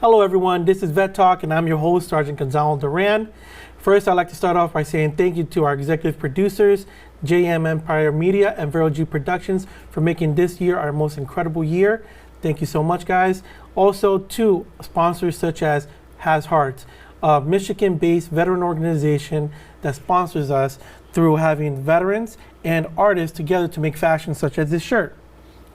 Hello everyone, this is Vet Talk and I'm your host, Sergeant Gonzalo Duran. First, I'd like to start off by saying thank you to our executive producers, JM Empire Media and Vero G Productions, for making this year our most incredible year. Thank you so much, guys. Also to sponsors such as Has Hearts, a Michigan-based veteran organization that sponsors us through having veterans and artists together to make fashion such as this shirt.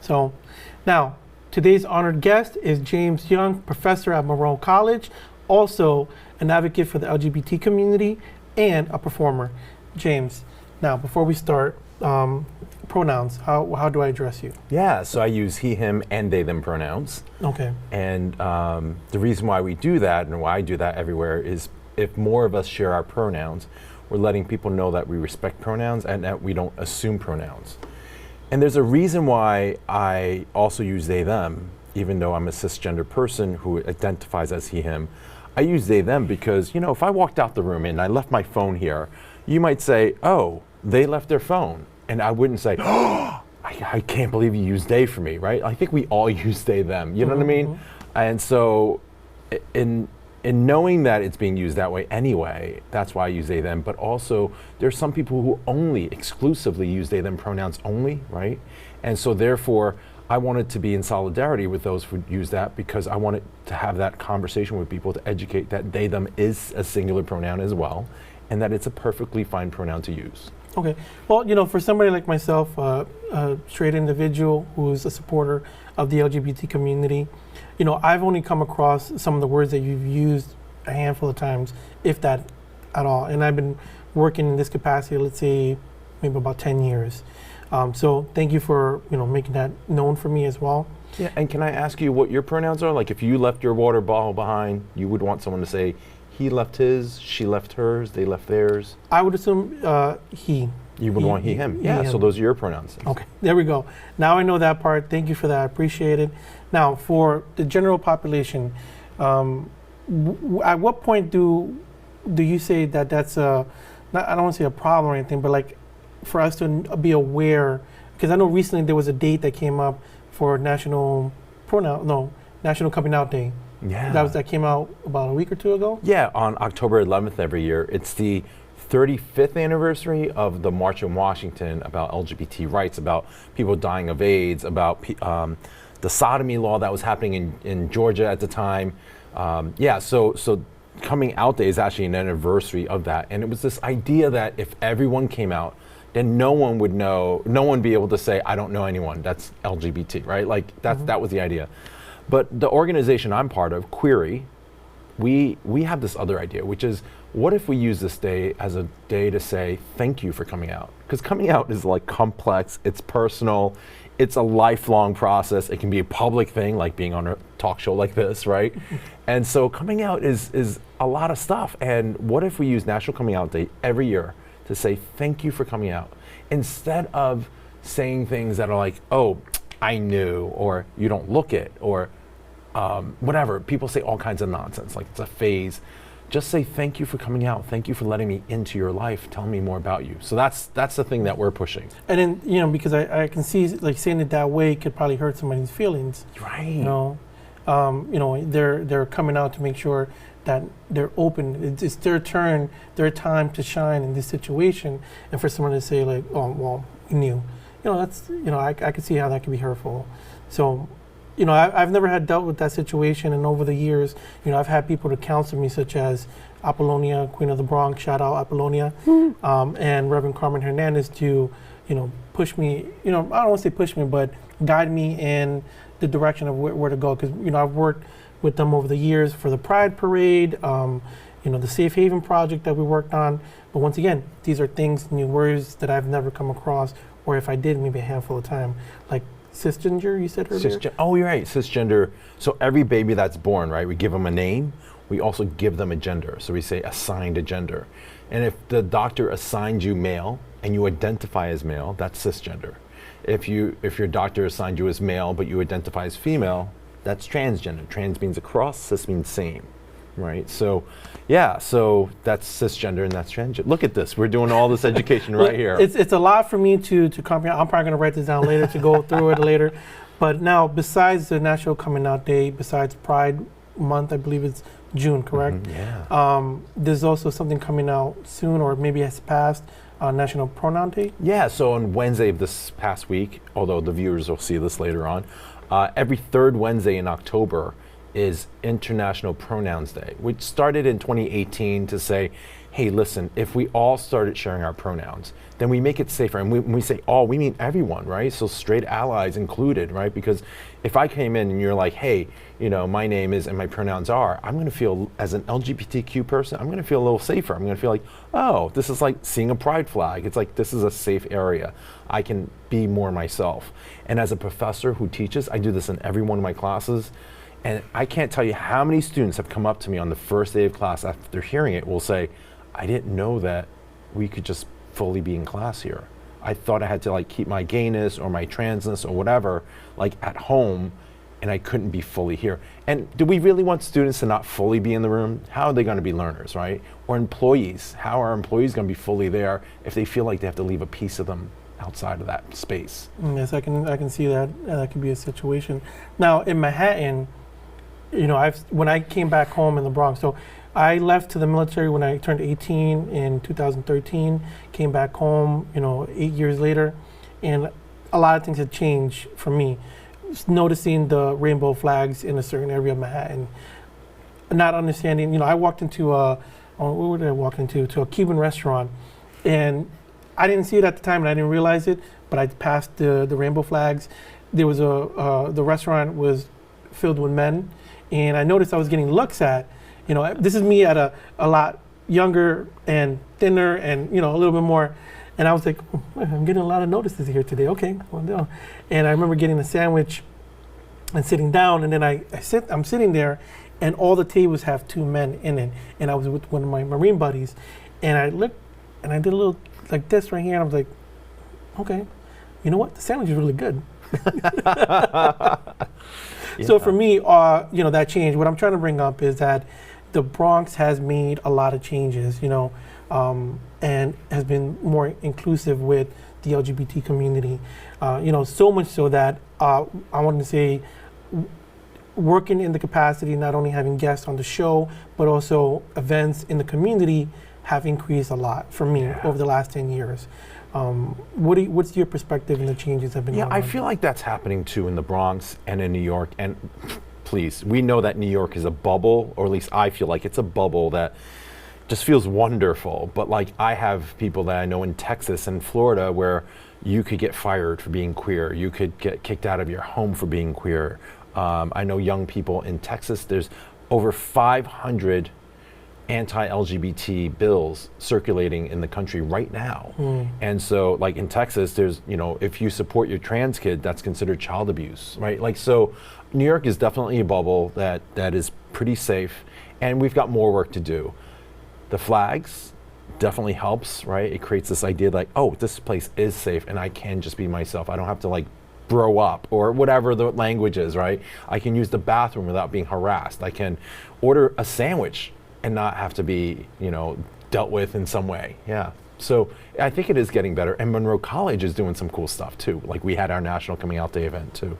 So now, today's honored guest is James Young, professor at Monroe College, also an advocate for the LGBT community and a performer. James, now before we start, pronouns, how do I address you? Yeah, so I use he, him, and they, them pronouns. Okay. And the reason why we do that and why I do that everywhere is if more of us share our pronouns, we're letting people know that we respect pronouns and that we don't assume pronouns. And there's a reason why I also use they, them, even though I'm a cisgender person who identifies as he, him. I use they, them because, you know, if I walked out the room and I left my phone here, you might say, oh, they left their phone. And I wouldn't say, oh, I can't believe you used they for me, right? I think we all use they, them, you know what I mean? And so in knowing that it's being used that way anyway, that's why I use they, them, but also there's some people who only exclusively use they, them pronouns only, right? And so therefore, I wanted to be in solidarity with those who use that because I wanted to have that conversation with people to educate that they, them is a singular pronoun as well, and that it's a perfectly fine pronoun to use. Okay, well, you know, for somebody like myself, a straight individual who's a supporter of the LGBT community, you know, I've only come across some of the words that you've used a handful of times, if that at all. And I've been working in this capacity, let's say, maybe about 10 years. So thank you for, you know, making that known for me as well. Yeah, and can I ask you what your pronouns are? Like if you left your water bottle behind, you would want someone to say, he left his, she left hers, they left theirs? I would assume he. You would want he, him. Yeah, so those are your pronouns. Okay, there we go. Now I know that part. Thank you for that. I appreciate it. Now, for the general population, at what point do you say that that's I don't want to say a problem or anything, but like for us to be aware, because I know recently there was a date that came up for National Coming Out Day. Yeah. That came out about a week or two ago? Yeah, on October 11th every year. It's the 35th anniversary of the March in Washington about LGBT rights, about people dying of AIDS, about the sodomy law that was happening in Georgia at the time. So Coming Out Day is actually an anniversary of that. And it was this idea that if everyone came out, then no one would be able to say, I don't know anyone that's LGBT, right? Like that was the idea. But the organization I'm part of, Query, we have this other idea, which is, what if we use this day as a day to say thank you for coming out? Because coming out is like complex, it's personal, it's a lifelong process. It can be a public thing, like being on a talk show like this, right? And so coming out is a lot of stuff. And what if we use National Coming Out Day every year to say thank you for coming out, instead of saying things that are like, oh, I knew, or you don't look it, or whatever. People say all kinds of nonsense, like it's a phase. Just say thank you for coming out. Thank you for letting me into your life. Tell me more about you. So that's the thing that we're pushing. And then, you know, because I can see like saying it that way could probably hurt somebody's feelings. Right. You know, they're coming out to make sure that they're open. It's their turn, their time to shine in this situation. And for someone to say like, oh, well, you knew. You know, that's, you know, I could see how that could be hurtful. So, you know, I've never dealt with that situation, and over the years, you know, I've had people to counsel me, such as Apollonia, Queen of the Bronx, shout out Apollonia, and Reverend Carmen Hernandez to, you know, push me, you know, I don't want to say push me, but guide me in the direction of where to go. Because, you know, I've worked with them over the years for the Pride Parade, you know, the Safe Haven project that we worked on. But once again, these are things, new words that I've never come across, or if I did, maybe a handful of time, like cisgender, you said earlier? Oh, you're right, cisgender. So every baby that's born, right, we give them a name. We also give them a gender. So we say assigned a gender. And if the doctor assigned you male and you identify as male, that's cisgender. If your doctor assigned you as male but you identify as female, that's transgender. Trans means across, cis means same, right? So, yeah, so that's cisgender and that's transgender. Look at this, we're doing all this education right here. It's a lot for me to comprehend. I'm probably gonna write this down later to go through it later. But now, besides the National Coming Out Day, besides Pride month, I believe it's June, correct? Yeah. There's also something coming out soon, or maybe has passed, National Pronoun Day. Yeah, so on Wednesday of this past week, although the viewers will see this later on, every third Wednesday in October is International Pronouns Day, which started in 2018 to say, hey, listen, if we all started sharing our pronouns, then we make it safer. And when we say all, we mean everyone, right? So straight allies included, right? Because if I came in and you're like, hey, my name is and my pronouns are, I'm going to feel, as an LGBTQ person, I'm going to feel a little safer. I'm going to feel like, oh, this is like seeing a pride flag. It's like, this is a safe area. I can be more myself. And as a professor who teaches, I do this in every one of my classes. And I can't tell you how many students have come up to me on the first day of class after hearing it will say, I didn't know that we could just fully be in class here. I thought I had to like keep my gayness or my transness or whatever like at home, and I couldn't be fully here. And do we really want students to not fully be in the room? How are they going to be learners, right? Or employees, how are employees going to be fully there if they feel like they have to leave a piece of them outside of that space? Yes, I can see that. That could be a situation. Now in Manhattan, when I came back home in the Bronx, so I left to the military when I turned 18 in 2013, came back home, 8 years later, and a lot of things had changed for me. Just noticing the rainbow flags in a certain area of Manhattan, not understanding, I walked into where did I walk into? To a Cuban restaurant, and I didn't see it at the time and I didn't realize it, but I passed the rainbow flags. There was the restaurant was filled with men, and I noticed I was getting looks at. This is me at a lot younger and thinner and, a little bit more. And I was like, I'm getting a lot of notices here today. Okay, well, no. And I remember getting a sandwich and sitting down. And then I'm sitting there, and all the tables have two men in it. And I was with one of my Marine buddies. And I looked, and I did a little like this right here. And I was like, okay, you know what? The sandwich is really good. Yeah. So for me, that change, what I'm trying to bring up is that the Bronx has made a lot of changes, and has been more inclusive with the LGBT community. So much so that I wanted to say, working in the capacity, not only having guests on the show, but also events in the community have increased a lot for me over the last 10 years. What's your perspective in the changes that have been going on? I feel like that's happening too in the Bronx and in New York. And please, we know that New York is a bubble, or at least I feel like it's a bubble that just feels wonderful. But like, I have people that I know in Texas and Florida where you could get fired for being queer. You could get kicked out of your home for being queer. I know young people in Texas, there's over 500 anti-LGBT bills circulating in the country right now. And so like in Texas, there's, if you support your trans kid, that's considered child abuse, right? Like, so New York is definitely a bubble that is pretty safe, and we've got more work to do. The flags definitely helps, right? It creates this idea like, oh, this place is safe and I can just be myself. I don't have to like bro up or whatever the language is, right? I can use the bathroom without being harassed. I can order a sandwich and not have to be, dealt with in some way. Yeah. So I think it is getting better. And Monroe College is doing some cool stuff too. Like we had our National Coming Out Day event too.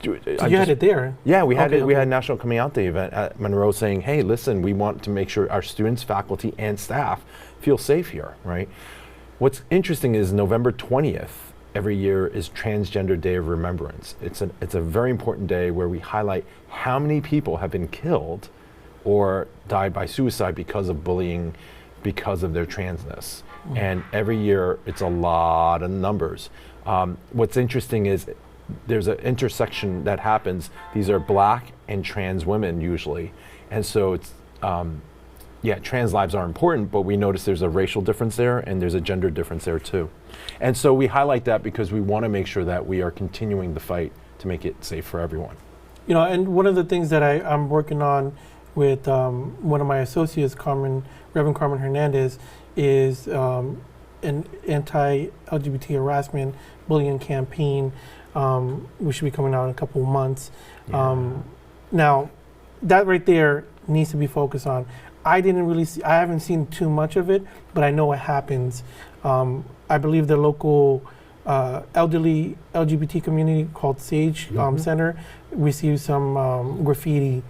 You had it there? Yeah, we had it. We had National Coming Out Day event at Monroe saying, hey, listen, we want to make sure our students, faculty, and staff feel safe here, right? What's interesting is November 20th every year is Transgender Day of Remembrance. It's a very important day where we highlight how many people have been killed or died by suicide because of bullying, because of their transness. And every year it's a lot of numbers. What's interesting is there's an intersection that happens. These are Black and trans women usually. And so it's, trans lives are important, but we notice there's a racial difference there and there's a gender difference there too. And so we highlight that because we want to make sure that we are continuing the fight to make it safe for everyone. And one of the things that I'm working on with one of my associates, Reverend Carmen Hernandez, is an anti-LGBT harassment bullying campaign, which should be coming out in a couple of months. Now, that right there needs to be focused on. I haven't seen too much of it, but I know it happens. I believe the local elderly LGBT community called Sage Center received some graffiti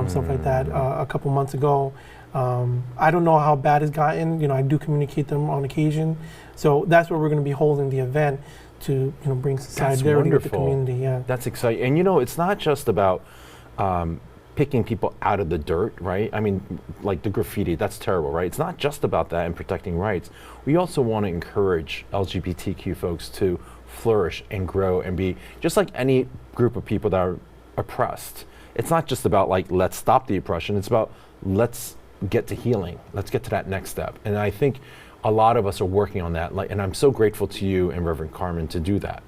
stuff like that, a couple months ago. I don't know how bad it's gotten. You know, I do communicate them on occasion. So that's where we're going to be holding the event to, bring solidarity with the community. Yeah, that's exciting. And it's not just about picking people out of the dirt, right? I mean, like the graffiti, that's terrible, right? It's not just about that and protecting rights. We also want to encourage LGBTQ folks to flourish and grow and be just like any group of people that are oppressed. It's not just about like, let's stop the oppression. It's about let's get to healing. Let's get to that next step. And I think a lot of us are working on that. And I'm so grateful to you and Reverend Carmen to do that.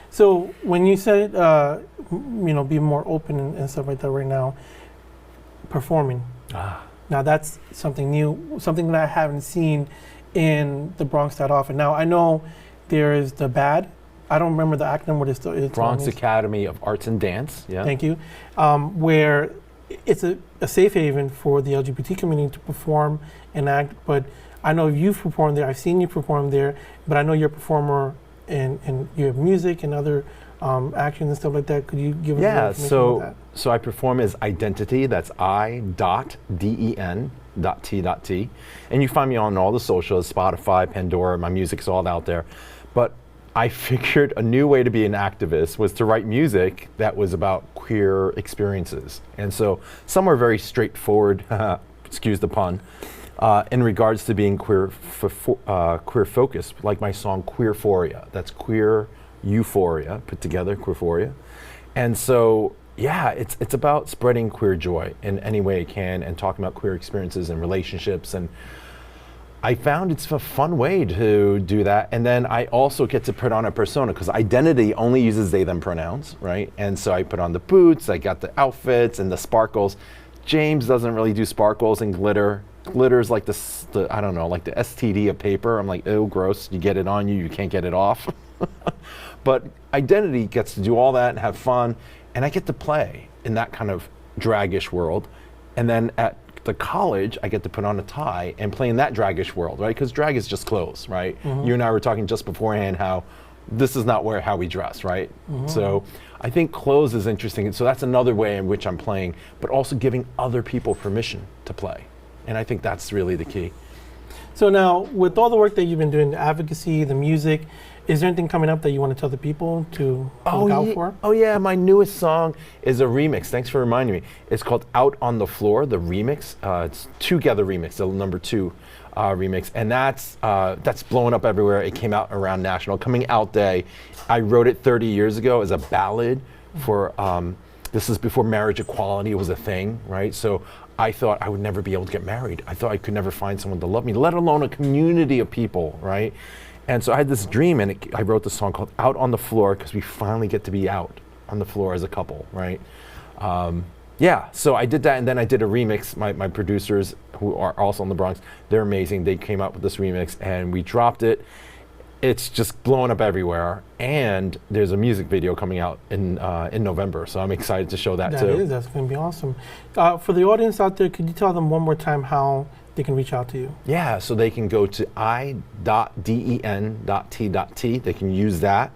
So when you said, be more open and stuff like that right now, performing. Now that's something new, something that I haven't seen in the Bronx that often. Now I know there is the BAD. I don't remember the acronym. What it's Bronx Academy of Arts and Dance. Yeah. Thank you. Where it's a safe haven for the LGBT community to perform and act. But I know you've performed there. I've seen you perform there. But I know you're a performer and you have music and other actions and stuff like that. Could you give us more information about that? So I perform as I.Den.T.T. That's I.Den.T.T. And you find me on all the socials, Spotify, Pandora. My music's all out there. But I figured a new way to be an activist was to write music that was about queer experiences. And so some are very straightforward, excuse the pun, in regards to being queer focused, like my song Queerphoria. That's queer euphoria put together, Queerphoria. And so, yeah, it's about spreading queer joy in any way it can and talking about queer experiences and relationships. And I found it's a fun way to do that. And then I also get to put on a persona because identity only uses they, them pronouns, right? And so I put on the boots, I got the outfits and the sparkles. James doesn't really do sparkles and glitter. Glitter's like the I don't know, like the STD of paper. I'm like, ew, gross. You get it on you, you can't get it off. But identity gets to do all that and have fun. And I get to play in that kind of dragish world. And then at the college, I get to put on a tie and play in that dragish world, right? Because drag is just clothes, right? Mm-hmm. You and I were talking just beforehand how this is not how we dress, right? Mm-hmm. So I think clothes is interesting. So that's another way in which I'm playing, but also giving other people permission to play. And I think that's really the key. So now, with all the work that you've been doing, the advocacy, the music, is there anything coming up that you want to tell the people to look out for? Oh yeah, my newest song is a remix. Thanks for reminding me. It's called Out on the Floor, the remix. It's Together remix, the number 2 remix. And that's blowing up everywhere. It came out around National Coming Out Day. I wrote it 30 years ago as a ballad for, this is before marriage equality was a thing, right? So I thought I would never be able to get married. I thought I could never find someone to love me, let alone a community of people, right? And so I had this dream, and I wrote this song called Out on the Floor because we finally get to be out on the floor as a couple, right? Yeah, so I did that, and then I did a remix. My producers, who are also in the Bronx, they're amazing. They came up with this remix, and we dropped it. It's just blowing up everywhere, and there's a music video coming out in November, so I'm excited to show that too. That's going to be awesome. For the audience out there, could you tell them one more time how they can reach out to you? Yeah, so they can go to I.Den.T.T. They can use that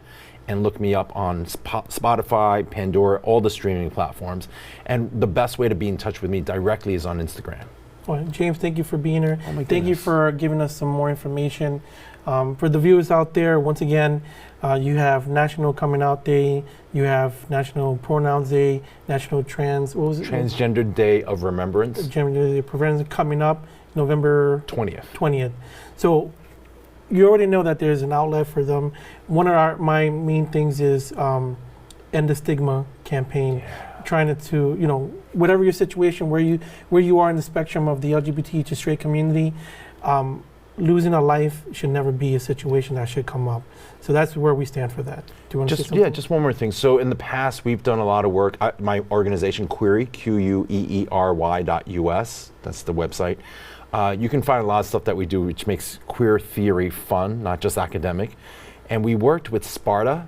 and look me up on Spotify, Pandora, all the streaming platforms. And the best way to be in touch with me directly is on Instagram. Well, James, thank you for being here. Thank you for giving us some more information. For the viewers out there, once again, you have National Coming Out Day, you have National Pronouns Day, National Transgender Day of Remembrance. Transgender Day of Remembrance coming up November 20th. So you already know that there's an outlet for them. One of my main things is End the Stigma campaign. Yeah. Trying to, whatever your situation, where you are in the spectrum of the LGBT to straight community, losing a life should never be a situation that should come up. So that's where we stand for that. Do you want to say something? Just one more thing. So in the past, we've done a lot of work. My organization, Query, QUEERY.US, that's the website. You can find a lot of stuff that we do which makes queer theory fun, not just academic. And we worked with Sparta,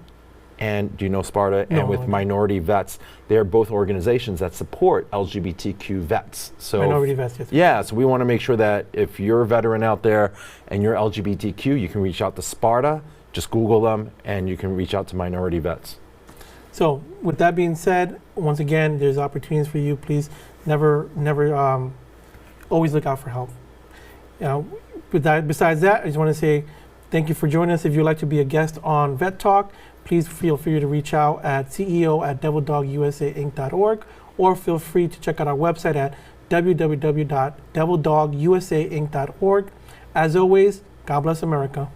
and do you know Sparta? No, and with Minority Vets. They're both organizations that support LGBTQ vets. So Minority Vets, yes. Yeah, so we want to make sure that if you're a veteran out there and you're LGBTQ, you can reach out to Sparta, just Google them, and you can reach out to Minority Vets. So with that being said, once again, there's opportunities for you. Please never always look out for help. Besides that, I just want to say thank you for joining us. If you'd like to be a guest on Vet Talk, please feel free to reach out at ceo@devildogusainc.org, or feel free to check out our website at www.devildogusainc.org. As always, God bless America.